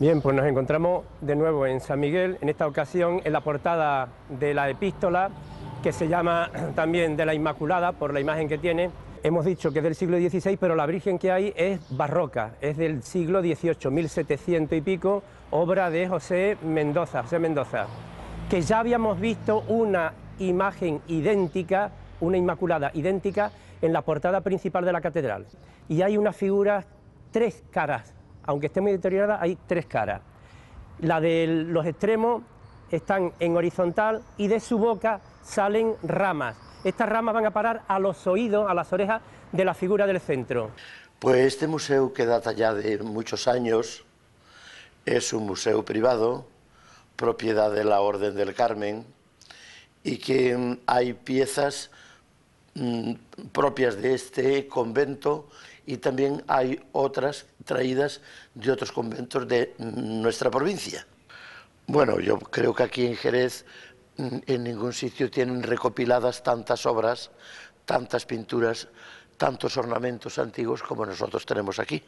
Bien, pues nos encontramos de nuevo en San Miguel, en esta ocasión en la portada de la epístola, que se llama también de la Inmaculada, por la imagen que tiene. Hemos dicho que es del siglo XVI, pero la Virgen que hay es barroca, es del siglo XVIII, 1700 y pico, obra de José Mendoza, que ya habíamos visto una imagen idéntica, una Inmaculada idéntica, en la portada principal de la catedral. Y hay una figura, tres caras, aunque esté muy deteriorada, hay tres caras. La de los extremos están en horizontal y de su boca salen ramas. Estas ramas van a parar a los oídos, a las orejas de la figura del centro. Pues este museo, que data ya de muchos años, es un museo privado, propiedad de la Orden del Carmen, y que hay piezas propias de este convento y también hay otras traídas de otros conventos de nuestra provincia. Bueno, yo creo que aquí en Jerez en ningún sitio tienen recopiladas tantas obras, tantas pinturas, tantos ornamentos antiguos como nosotros tenemos aquí.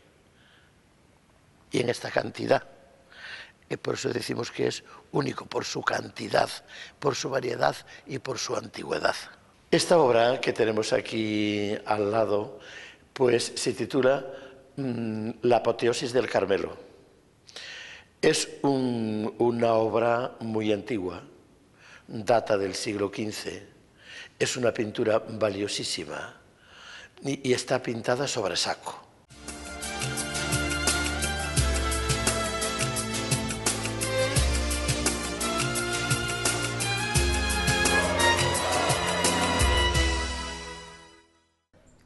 Y en esta cantidad. Y por eso decimos que es único, por su cantidad, por su variedad y por su antigüedad. Esta obra que tenemos aquí al lado, pues se titula La apoteosis del Carmelo. Es una obra muy antigua, data del siglo XV, es una pintura valiosísima y está pintada sobre saco.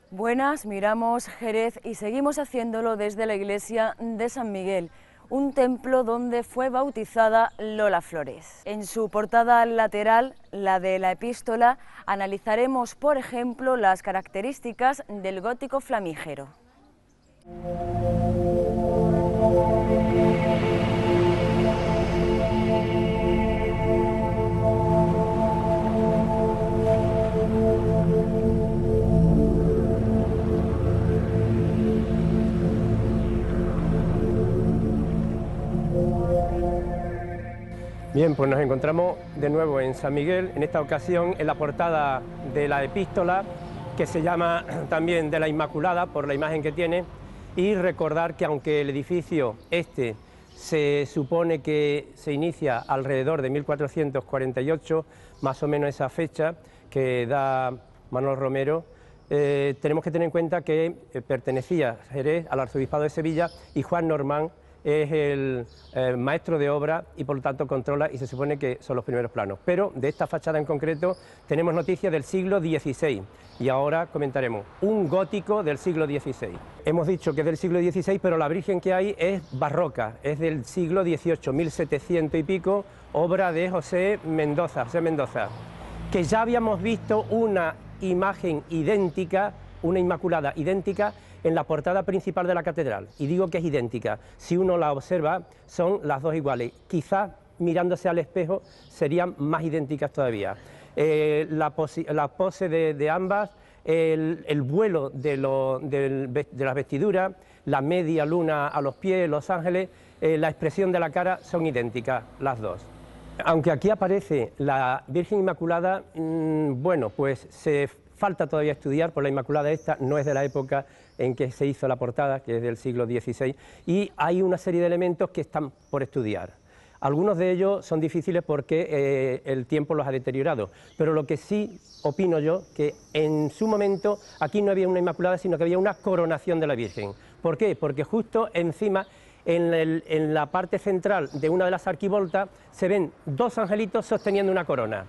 Buenas, miramos Jerez y seguimos haciéndolo desde la iglesia de San Miguel, un templo donde fue bautizada Lola Flores. En su portada lateral, la de la epístola, analizaremos, por ejemplo, las características del gótico flamígero. Bien, pues nos encontramos de nuevo en San Miguel, en esta ocasión en la portada de la epístola, que se llama también de la Inmaculada, por la imagen que tiene, y recordar que aunque el edificio este se supone que se inicia alrededor de 1448, más o menos esa fecha que da Manuel Romero, tenemos que tener en cuenta que pertenecía Jerez al arzobispado de Sevilla y Juan Normán es el maestro de obra y por lo tanto controla y se supone que son los primeros planos. Pero de esta fachada en concreto tenemos noticias del siglo XVI y ahora comentaremos un gótico del siglo XVI. Hemos dicho que es del siglo XVI, pero la Virgen que hay es barroca, es del siglo XVIII, 1700 y pico, obra de José Mendoza, que ya habíamos visto una imagen idéntica, una Inmaculada idéntica, en la portada principal de la catedral, y digo que es idéntica, si uno la observa son las dos iguales, quizás mirándose al espejo serían más idénticas todavía. La pose de ambas, el vuelo de las vestiduras, la media luna a los pies, los ángeles, la expresión de la cara son idénticas las dos. Aunque aquí aparece la Virgen Inmaculada, bueno, pues falta todavía estudiar, por la Inmaculada esta no es de la época en que se hizo la portada, que es del siglo XVI, y hay una serie de elementos que están por estudiar. Algunos de ellos son difíciles porque el tiempo los ha deteriorado, pero lo que sí opino yo, que en su momento aquí no había una Inmaculada, sino que había una coronación de la Virgen. ¿Por qué? Porque justo encima, en la parte central de una de las arquivoltas, se ven dos angelitos sosteniendo una corona.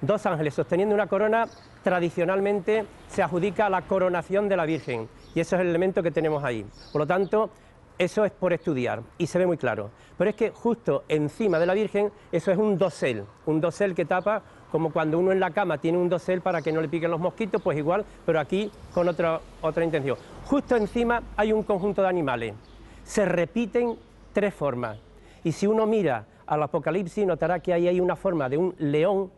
Dos ángeles sosteniendo una corona, tradicionalmente se adjudica a la coronación de la Virgen, y eso es el elemento que tenemos ahí. Por lo tanto, eso es por estudiar, y se ve muy claro. Pero es que justo encima de la Virgen, eso es un dosel que tapa, como cuando uno en la cama tiene un dosel para que no le piquen los mosquitos, pues igual, pero aquí con otra intención. Justo encima hay un conjunto de animales, se repiten tres formas, y si uno mira al Apocalipsis notará que ahí hay una forma de un león,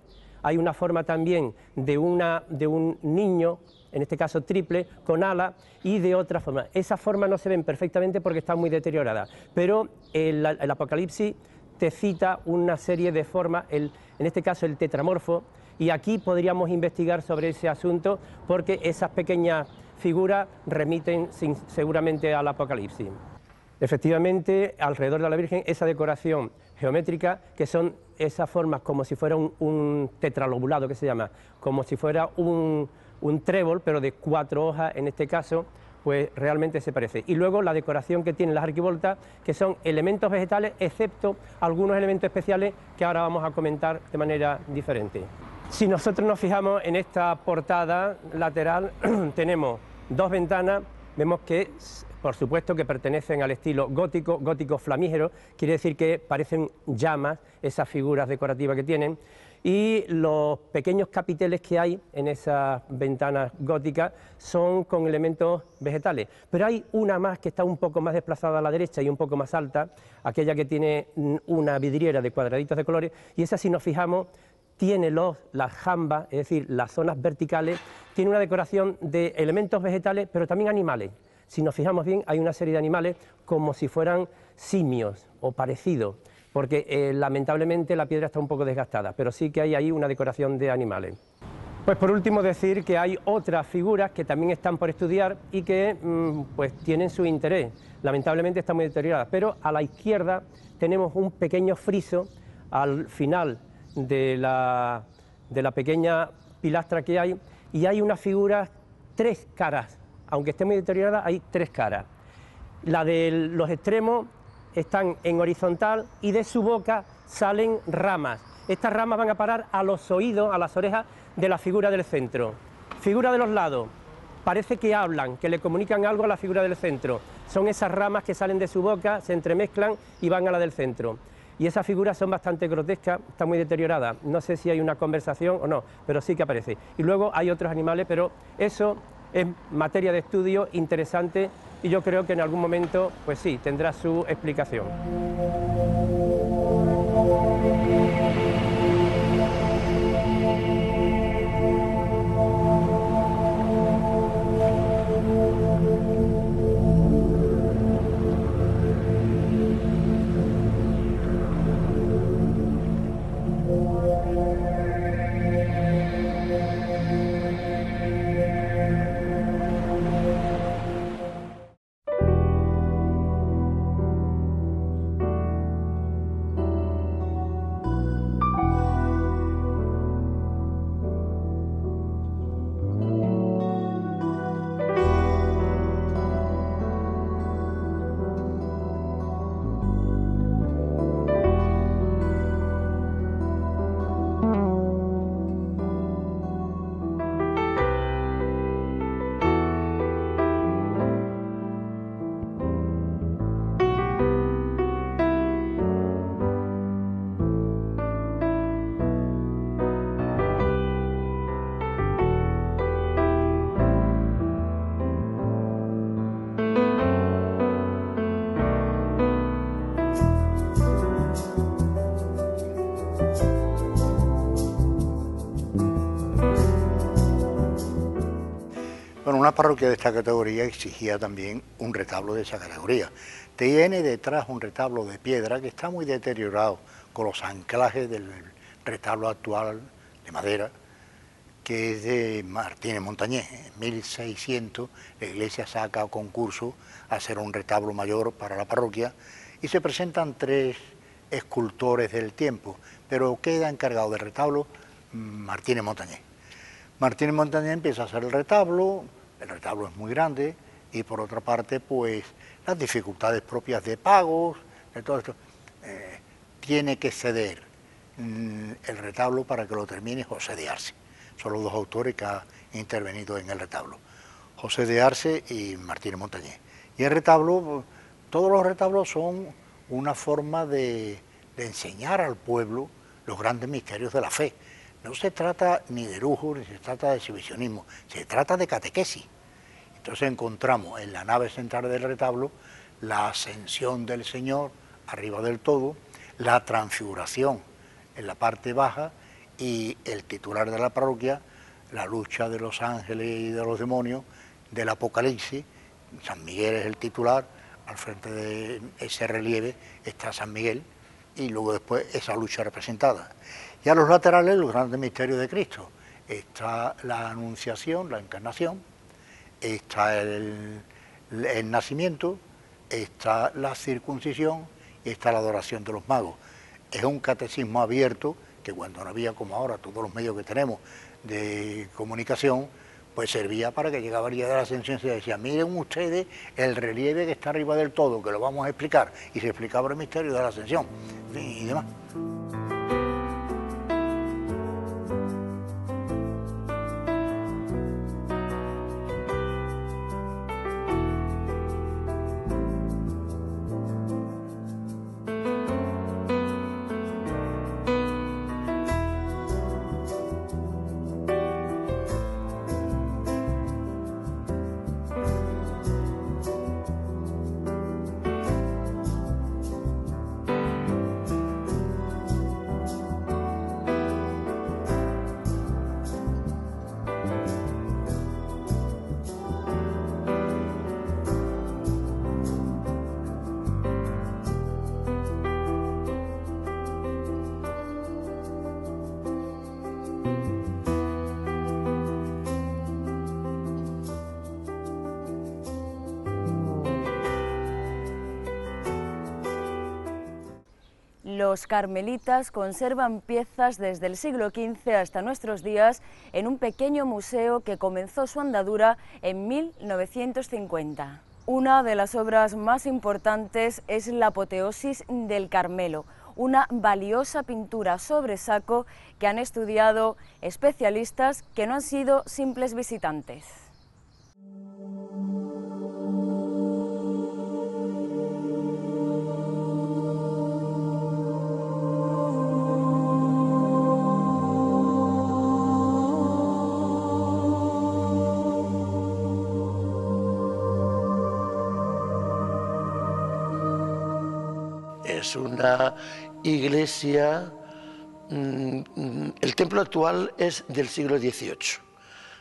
hay una forma también de un niño, en este caso triple, con ala, y de otra forma. Esas formas no se ven perfectamente porque están muy deterioradas, pero el Apocalipsis te cita una serie de formas, en este caso el tetramorfo, y aquí podríamos investigar sobre ese asunto porque esas pequeñas figuras remiten seguramente al Apocalipsis. Efectivamente, alrededor de la Virgen, esa decoración geométrica, que son esas formas como si fuera un tetralobulado, que se llama, como si fuera un trébol, pero de 4 hojas en este caso, pues realmente se parece. Y luego la decoración que tienen las arquivoltas, que son elementos vegetales, excepto algunos elementos especiales que ahora vamos a comentar de manera diferente. Si nosotros nos fijamos en esta portada lateral, tenemos 2 ventanas, vemos que por supuesto que pertenecen al estilo gótico, gótico flamígero, quiere decir que parecen llamas esas figuras decorativas que tienen, y los pequeños capiteles que hay en esas ventanas góticas son con elementos vegetales, pero hay una más que está un poco más desplazada a la derecha y un poco más alta, aquella que tiene una vidriera de cuadraditos de colores, y esa, si nos fijamos, tiene las jambas, es decir, las zonas verticales, tiene una decoración de elementos vegetales, pero también animales. Si nos fijamos bien, hay una serie de animales como si fueran simios o parecidos, porque lamentablemente la piedra está un poco desgastada, pero sí que hay ahí una decoración de animales. Pues por último decir que hay otras figuras que también están por estudiar y que pues tienen su interés. Lamentablemente están muy deterioradas, pero a la izquierda tenemos un pequeño friso al final de la pequeña pilastra que hay, y hay unas figuras, 3 caras. Aunque esté muy deteriorada, hay 3 caras. La de los extremos están en horizontal y de su boca salen ramas. Estas ramas van a parar a los oídos, a las orejas de la figura del centro. Figura de los lados, parece que hablan, que le comunican algo a la figura del centro. Son esas ramas que salen de su boca, se entremezclan y van a la del centro. Y esas figuras son bastante grotescas, están muy deterioradas. No sé si hay una conversación o no, pero sí que aparece. Y luego hay otros animales, pero eso es materia de estudio interesante y yo creo que en algún momento, pues sí, tendrá su explicación. Bueno, una parroquia de esta categoría exigía también un retablo de esa categoría. Tiene detrás un retablo de piedra que está muy deteriorado con los anclajes del retablo actual de madera, que es de Martínez Montañés. En 1600 la iglesia saca a concurso a hacer un retablo mayor para la parroquia y se presentan 3 escultores del tiempo, pero queda encargado del retablo Martínez Montañés. Martínez Montañés empieza a hacer el retablo es muy grande y por otra parte pues las dificultades propias de pagos, de todo esto, tiene que ceder el retablo para que lo termine José de Arce. Son los 2 autores que han intervenido en el retablo, José de Arce y Martínez Montañés. Y el retablo, todos los retablos son una forma de enseñar al pueblo los grandes misterios de la fe. No se trata ni de lujo, ni se trata de exhibicionismo, se trata de catequesis. Entonces encontramos en la nave central del retablo la ascensión del Señor arriba del todo, la transfiguración en la parte baja y el titular de la parroquia, la lucha de los ángeles y de los demonios del Apocalipsis. San Miguel es el titular, al frente de ese relieve está San Miguel y luego después esa lucha representada. Y a los laterales los grandes misterios de Cristo. Está la Anunciación, la Encarnación, está el nacimiento, está la circuncisión y está la adoración de los magos. Es un catecismo abierto que cuando no había como ahora todos los medios que tenemos de comunicación, pues servía para que llegaba el día de la Ascensión y se decía, miren ustedes el relieve que está arriba del todo, que lo vamos a explicar, y se explicaba el misterio de la Ascensión y demás. Los carmelitas conservan piezas desde el siglo XV hasta nuestros días en un pequeño museo que comenzó su andadura en 1950. Una de las obras más importantes es la Apoteosis del Carmelo, una valiosa pintura sobre saco que han estudiado especialistas que no han sido simples visitantes. Es una iglesia, el templo actual es del siglo XVIII,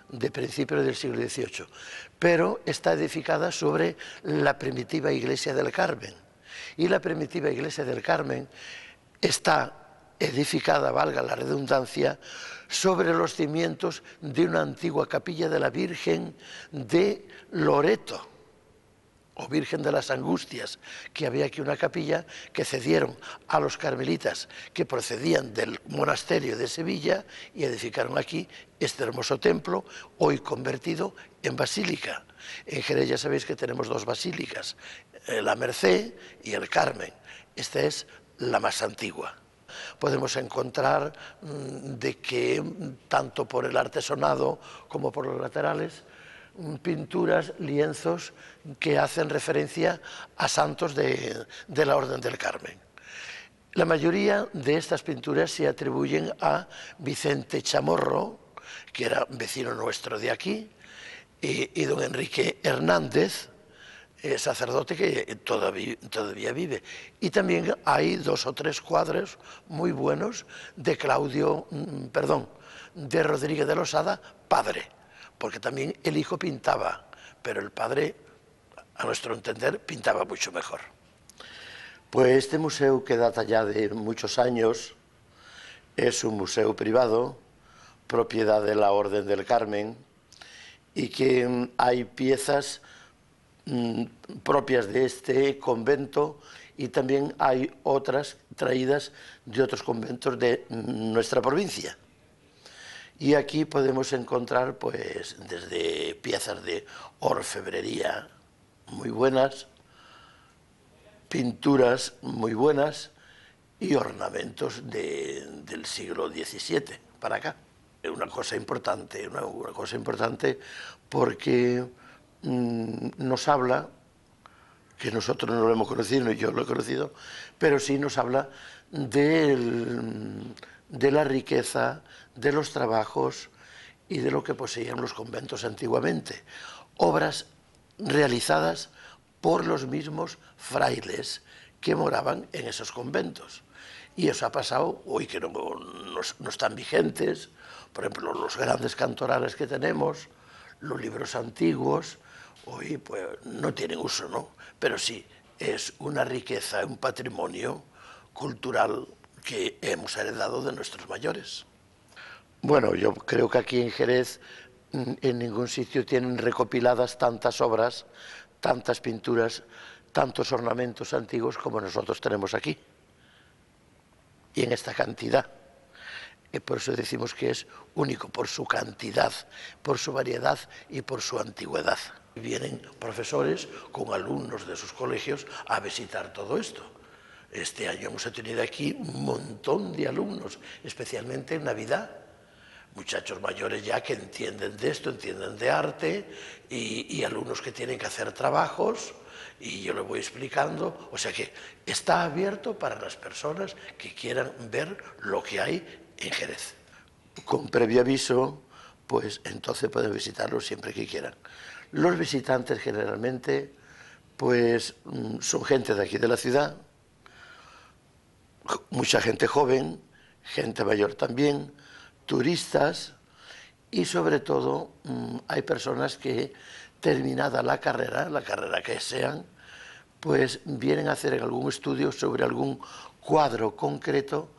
de principios del siglo XVIII, pero está edificada sobre la primitiva iglesia del Carmen. Y la primitiva iglesia del Carmen está edificada, valga la redundancia, sobre los cimientos de una antigua capilla de la Virgen de Loreto, o Virgen de las Angustias, que había aquí una capilla que cedieron a los carmelitas que procedían del monasterio de Sevilla y edificaron aquí este hermoso templo, hoy convertido en basílica. En Jerez ya sabéis que tenemos dos basílicas, la Merced y el Carmen. Esta es la más antigua. Podemos encontrar de que tanto por el artesonado como por los laterales pinturas, lienzos que hacen referencia a santos de la Orden del Carmen. La mayoría de estas pinturas se atribuyen a Vicente Chamorro, que era vecino nuestro de aquí, y don Enrique Hernández, sacerdote que todavía vive. Y también hay 2 o 3 cuadros muy buenos de de Rodríguez de Losada, padre, porque también el hijo pintaba, pero el padre, a nuestro entender, pintaba mucho mejor. Pues este museo, que data ya de muchos años, es un museo privado, propiedad de la Orden del Carmen, y que hay piezas propias de este convento y también hay otras traídas de otros conventos de nuestra provincia. Y aquí podemos encontrar pues desde piezas de orfebrería muy buenas, pinturas muy buenas y ornamentos del siglo XVII para acá. Una cosa importante porque nos habla, que nosotros no lo hemos conocido, ni yo lo he conocido, pero sí nos habla de la riqueza, de los trabajos y de lo que poseían los conventos antiguamente. Obras realizadas por los mismos frailes que moraban en esos conventos. Y eso ha pasado hoy que no están vigentes, por ejemplo, los grandes cantorales que tenemos, los libros antiguos, hoy pues no tienen uso, ¿no? Pero sí, es una riqueza, un patrimonio cultural que hemos heredado de nuestros mayores. Bueno, yo creo que aquí en Jerez en ningún sitio tienen recopiladas tantas obras, tantas pinturas, tantos ornamentos antiguos como nosotros tenemos aquí. Y en esta cantidad. Por eso decimos que es único, por su cantidad, por su variedad y por su antigüedad. Vienen profesores con alumnos de sus colegios a visitar todo esto. Este año hemos tenido aquí un montón de alumnos, especialmente en Navidad. Muchachos mayores ya que entienden de esto, entienden de arte, y alumnos que tienen que hacer trabajos, y yo les voy explicando. O sea que está abierto para las personas que quieran ver lo que hay en Jerez. Con previo aviso, pues entonces pueden visitarlo siempre que quieran. Los visitantes generalmente pues son gente de aquí de la ciudad, mucha gente joven, gente mayor también, turistas, y sobre todo hay personas que terminada la carrera que sean, pues vienen a hacer algún estudio sobre algún cuadro concreto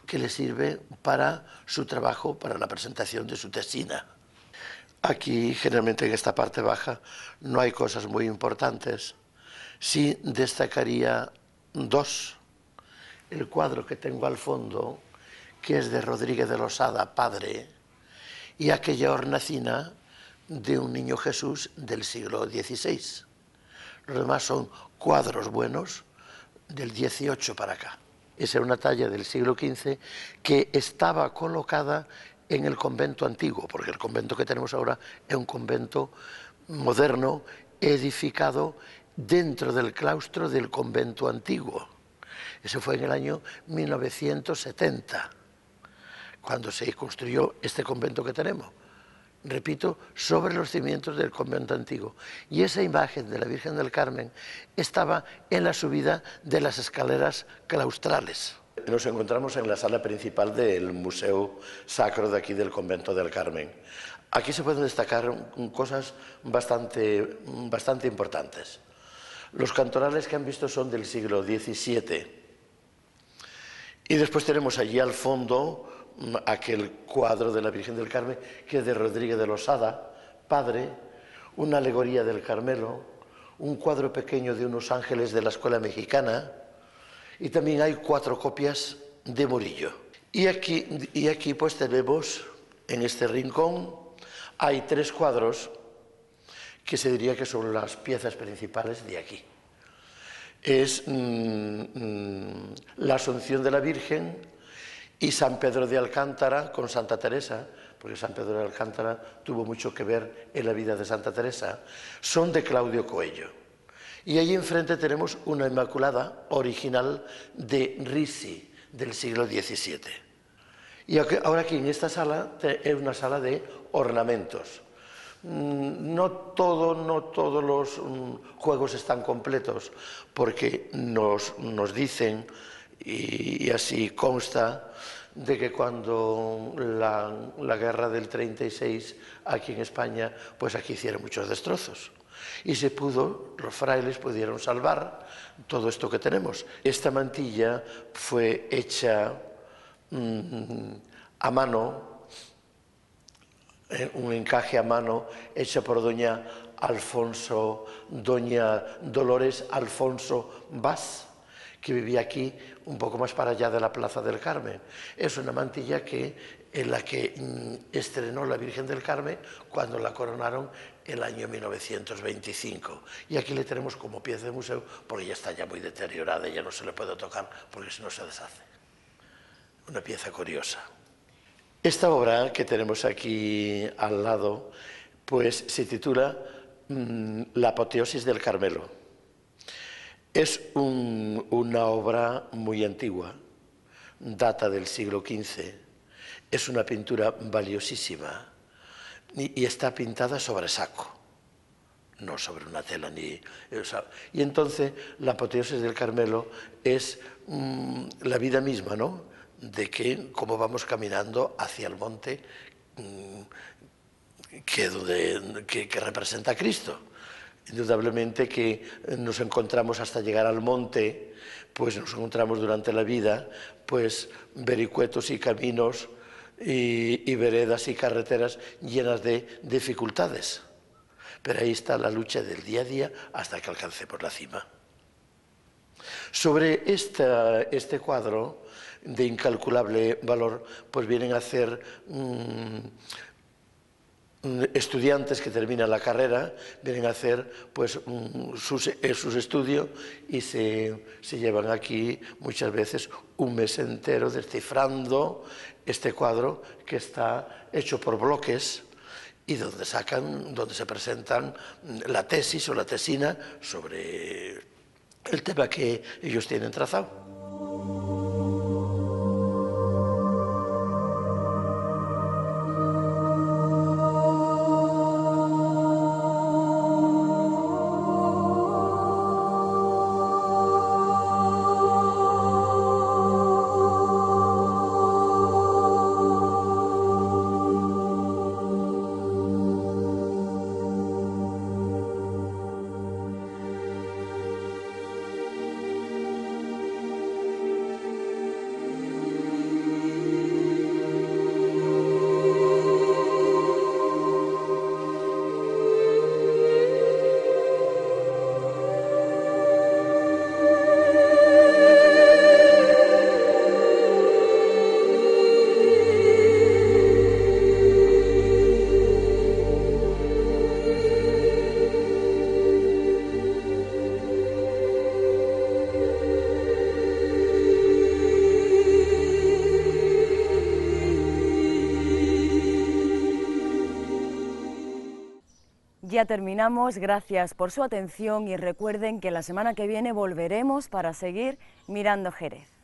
que les sirve para su trabajo, para la presentación de su tesina. Aquí, generalmente en esta parte baja, no hay cosas muy importantes. Sí destacaría dos. El cuadro que tengo al fondo, que es de Rodríguez de Losada, padre, y aquella hornacina de un niño Jesús del siglo XVI. Los demás son cuadros buenos del XVIII para acá. Esa era una talla del siglo XV que estaba colocada en el convento antiguo, porque el convento que tenemos ahora es un convento moderno, edificado dentro del claustro del convento antiguo. Eso fue en el año 1970, cuando se construyó este convento que tenemos. Repito, sobre los cimientos del convento antiguo. Y esa imagen de la Virgen del Carmen estaba en la subida de las escaleras claustrales. Nos encontramos en la sala principal del Museo Sacro de aquí del Convento del Carmen. Aquí se pueden destacar cosas bastante importantes. Los cantorales que han visto son del siglo XVII. Y después tenemos allí al fondo aquel cuadro de la Virgen del Carmen, que es de Rodríguez de Losada, padre, una alegoría del Carmelo, un cuadro pequeño de unos ángeles de la escuela mexicana, y también hay 4 copias de Murillo. Y aquí pues tenemos, en este rincón, hay 3 cuadros que se diría que son las piezas principales de aquí. Es la Asunción de la Virgen y San Pedro de Alcántara con Santa Teresa, porque San Pedro de Alcántara tuvo mucho que ver en la vida de Santa Teresa, son de Claudio Coello. Y allí enfrente tenemos una Inmaculada original de Ricci, del siglo XVII. Y ahora aquí en esta sala es una sala de ornamentos. No todos los juegos están completos, porque nos dicen, y así consta, de que cuando la guerra del 36 aquí en España, pues aquí hicieron muchos destrozos. Y los frailes pudieron salvar todo esto que tenemos. Esta mantilla fue hecha a mano, un encaje a mano hecho por doña Dolores Alfonso Vaz, que vivía aquí un poco más para allá de la Plaza del Carmen. Es una mantilla en la que estrenó la Virgen del Carmen cuando la coronaron el año 1925. Y aquí le tenemos como pieza de museo porque ya está ya muy deteriorada, ya no se le puede tocar porque si no se deshace. Una pieza curiosa. Esta obra que tenemos aquí al lado, pues se titula La apoteosis del Carmelo. Es una obra muy antigua, data del siglo XV, es una pintura valiosísima y está pintada sobre saco. no sobre una tela ni... y entonces la apoteosis del Carmelo es la vida misma, ¿no? De que cómo vamos caminando hacia el monte que representa a Cristo. Indudablemente que nos encontramos hasta llegar al monte, pues nos encontramos durante la vida, pues vericuetos y caminos y veredas y carreteras llenas de dificultades. Pero ahí está la lucha del día a día hasta que alcancemos la cima. Sobre este cuadro de incalculable valor, pues vienen a hacer estudiantes que terminan la carrera, vienen a hacer pues sus estudios y se llevan aquí muchas veces un mes entero descifrando este cuadro que está hecho por bloques y donde se presentan la tesis o la tesina sobre el tema que ellos tienen trazado. Ya terminamos, gracias por su atención y recuerden que la semana que viene volveremos para seguir mirando Jerez.